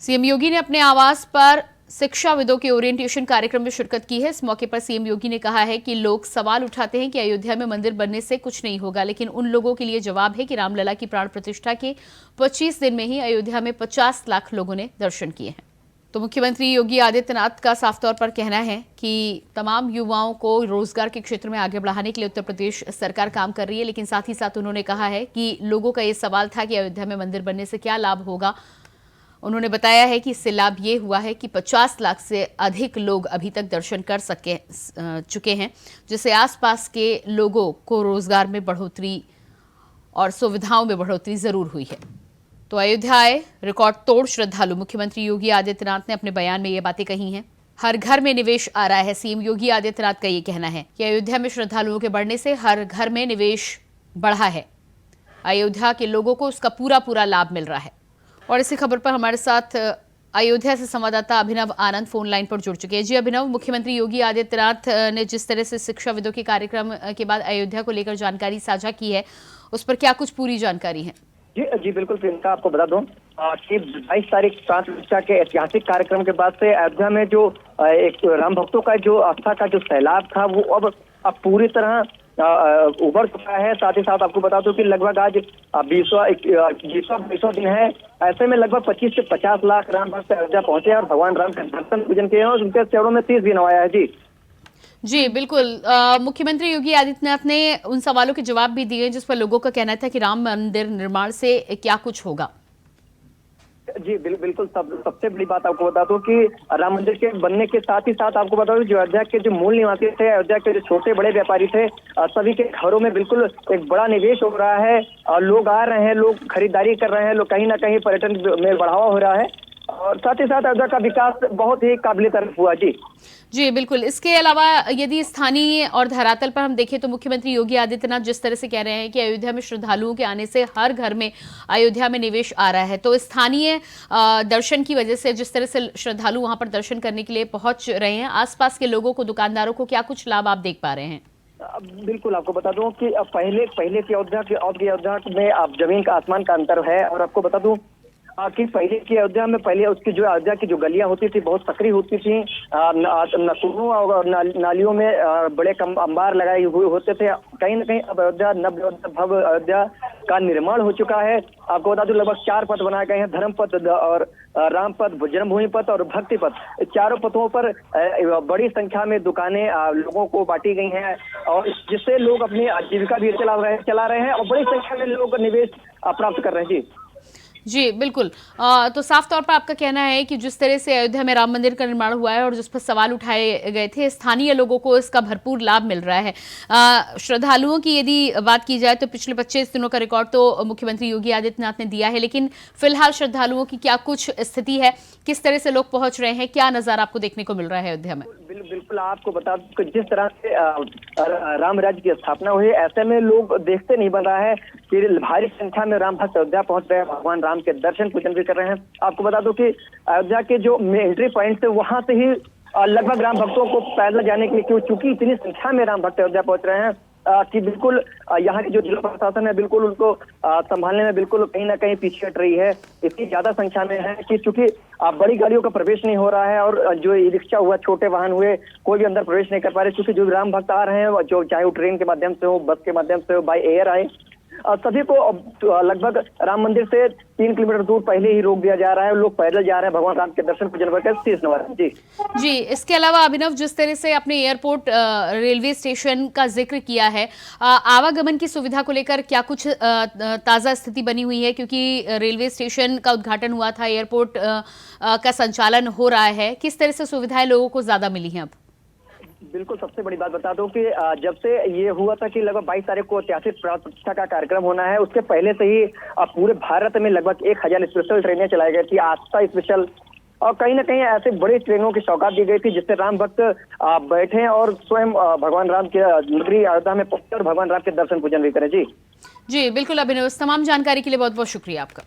CM योगी ने अपने आवास पर शिक्षाविदों के ओरिएंटेशन कार्यक्रम में शिरकत की है। इस मौके पर सीएम योगी ने कहा है कि लोग सवाल उठाते हैं कि अयोध्या में मंदिर बनने से कुछ नहीं होगा, लेकिन उन लोगों के लिए जवाब है कि रामलला की प्राण प्रतिष्ठा के 25 दिन में ही अयोध्या में 50 लाख लोगों ने दर्शन किए हैं। तो मुख्यमंत्री योगी आदित्यनाथ का साफ तौर पर कहना है कि तमाम युवाओं को रोजगार के क्षेत्र में आगे बढ़ाने के लिए उत्तर प्रदेश सरकार काम कर रही है, लेकिन साथ ही साथ उन्होंने कहा है कि लोगों का ये सवाल था कि अयोध्या में मंदिर बनने से क्या लाभ होगा। उन्होंने बताया है कि इससे लाभ ये हुआ है कि 50 लाख से अधिक लोग अभी तक दर्शन कर चुके हैं, जिससे आसपास के लोगों को रोजगार में बढ़ोतरी और सुविधाओं में बढ़ोतरी जरूर हुई है। तो अयोध्या आए रिकॉर्ड तोड़ श्रद्धालु। मुख्यमंत्री योगी आदित्यनाथ ने अपने बयान में ये बातें कही हैं। हर घर में निवेश आ रहा है। सीएम योगी आदित्यनाथ का ये कहना है कि अयोध्या में श्रद्धालुओं के बढ़ने से हर घर में निवेश बढ़ा है। अयोध्या के लोगों को उसका पूरा लाभ मिल रहा है। और इसी खबर पर हमारे साथ अयोध्या से संवाददाता अभिनव आनंद फोन लाइन पर जुड़ चुके हैं। जी अभिनव, मुख्यमंत्री योगी आदित्यनाथ ने जिस तरह से शिक्षाविदों के कार्यक्रम के बाद अयोध्या को लेकर जानकारी साझा की है, उस पर क्या कुछ पूरी जानकारी है? जी बिल्कुल प्रियंका, आपको बता दूं कि 22 तारीख प्रांत प्रतिष्ठा के ऐतिहासिक कार्यक्रम के बाद से अयोध्या में जो एक राम भक्तों का जो आस्था का जो सैलाब था वो अब पूरी तरह उभर चुका है। साथ ही साथ आपको बता दूं कि लगभग आज 20वां दिन है। ऐसे में लगभग 25 से 50 लाख राम भक्त अयोध्या पहुंचे और भगवान राम का दर्शन पूजन किए और उनके चरणों में 30 भी नवाया है। जी बिल्कुल। मुख्यमंत्री योगी आदित्यनाथ ने उन सवालों के जवाब भी दिए जिस पर लोगों का कहना था कि राम मंदिर निर्माण से क्या कुछ होगा। जी बिल्कुल। सबसे बड़ी बात आपको बता दूं कि राम मंदिर के बनने के साथ ही साथ आपको बता दूं जो अयोध्या के जो मूल निवासी थे, अयोध्या के जो छोटे बड़े व्यापारी थे, सभी के घरों में बिल्कुल एक बड़ा निवेश हो रहा है और लोग आ रहे हैं, लोग खरीदारी कर रहे हैं, लोग कहीं ना कहीं पर्यटन में बढ़ावा हो रहा है और साथ ही साथ अयोध्या का विकास बहुत ही काबिले तारीफ हुआ। जी बिल्कुल। इसके अलावा यदि स्थानीय और धरातल पर हम देखें तो मुख्यमंत्री योगी आदित्यनाथ जिस तरह से कह रहे हैं कि अयोध्या में श्रद्धालुओं के आने से हर घर में अयोध्या में निवेश आ रहा है, तो स्थानीय दर्शन की वजह से जिस तरह से श्रद्धालु वहां पर दर्शन करने के लिए पहुंच रहे हैं, आसपास के लोगों को, दुकानदारों को क्या कुछ लाभ आप देख पा रहे हैं? बिल्कुल, आपको बता दूं कि पहले की अयोध्या में आप जमीन का आसमान का अंतर है। और आपको बता दूं कि पहले की अयोध्या में उसकी जो अयोध्या की जो गलियां होती थी बहुत सकरी होती थी, नकुलों और नालियों में बड़े अंबार लगाए हुए होते थे। कहीं ना कहीं अब अयोध्या भव्य अयोध्या का निर्माण हो चुका है। आपको बता दूं लगभग 4 पथ बनाए गए हैं, धर्म पथ और राम पथ, जन्मभूमि पथ और भक्ति पथ। चारों पथों पर बड़ी संख्या में दुकानें लोगों को बांटी गई हैं और जिससे लोग अपनी आजीविका भी चला रहे हैं और बड़ी संख्या में लोग निवेश प्राप्त कर रहे हैं। जी बिल्कुल। तो साफ तौर पर आपका कहना है कि जिस तरह से अयोध्या में राम मंदिर का निर्माण हुआ है और जिस पर सवाल उठाए गए थे, स्थानीय लोगों को इसका भरपूर लाभ मिल रहा है। श्रद्धालुओं की यदि बात की जाए तो पिछले 25 दिनों का रिकॉर्ड तो मुख्यमंत्री योगी आदित्यनाथ ने दिया है, लेकिन फिलहाल श्रद्धालुओं की क्या कुछ स्थिति है, किस तरह से लोग पहुंच रहे हैं, क्या नजारा आपको देखने को मिल रहा है अयोध्या में? बिल्कुल, आपको बता दूं जिस तरह से राम राज्य की स्थापना हुई, ऐसे में लोग देखते नहीं बन रहा है कि भारी संख्या में राम भक्त अयोध्या पहुंच रहे हैं, भगवान राम के दर्शन पूजन भी कर रहे हैं। आपको बता दूं कि अयोध्या के जो एंट्री पॉइंट थे वहां से ही लगभग राम भक्तों को पैदल जाने के लिए, चूंकि इतनी संख्या में राम भक्त अयोध्या पहुंच रहे हैं कि बिल्कुल यहाँ की जो जिला प्रशासन है बिल्कुल उनको संभालने में बिल्कुल कहीं ना कहीं पीछे हट रही है। इतनी ज्यादा संख्या में है कि चूंकि बड़ी गाड़ियों का प्रवेश नहीं हो रहा है और जो ई रिक्शा हुआ, छोटे वाहन हुए, कोई भी अंदर प्रवेश नहीं कर पा रहे, क्योंकि जो राम भक्त आ रहे हैं जो चाहे वो ट्रेन के माध्यम से हो, बस के माध्यम से हो, बाय एयर आए, सभी को लगभग राम मंदिर से 3 किलोमीटर दूर पहले ही रोक दिया जा रहा है। लोग पैदल जा रहे हैं भगवान राम के दर्शन पूजन करके 30 नवंबर। जी इसके अलावा अभिनव, जिस तरह से अपने एयरपोर्ट रेलवे स्टेशन का जिक्र किया है, आवागमन की सुविधा को लेकर क्या कुछ ताजा स्थिति बनी हुई है? क्योंकि रेलवे स्टेशन का उद्घाटन हुआ था, एयरपोर्ट का संचालन हो रहा है, किस तरह से सुविधाएं लोगों को ज्यादा मिली हैं अब? बिल्कुल, सबसे बड़ी बात बता दूं कि जब से ये हुआ था कि लगभग 22 तारीख को ऐतिहासिक प्राण प्रतिष्ठा का कार्यक्रम होना है, उसके पहले से ही पूरे भारत में लगभग 1000 स्पेशल ट्रेनें चलाई गई थी, आस्था स्पेशल, और कहीं ना कहीं ऐसे बड़ी ट्रेनों की सौगात दी गई थी जिससे राम भक्त बैठे और स्वयं भगवान राम के नगरी अयोध्या में पहुंचे और भगवान राम के दर्शन पूजन भी करें। जी बिल्कुल अभिनव, तमाम जानकारी के लिए बहुत बहुत शुक्रिया आपका।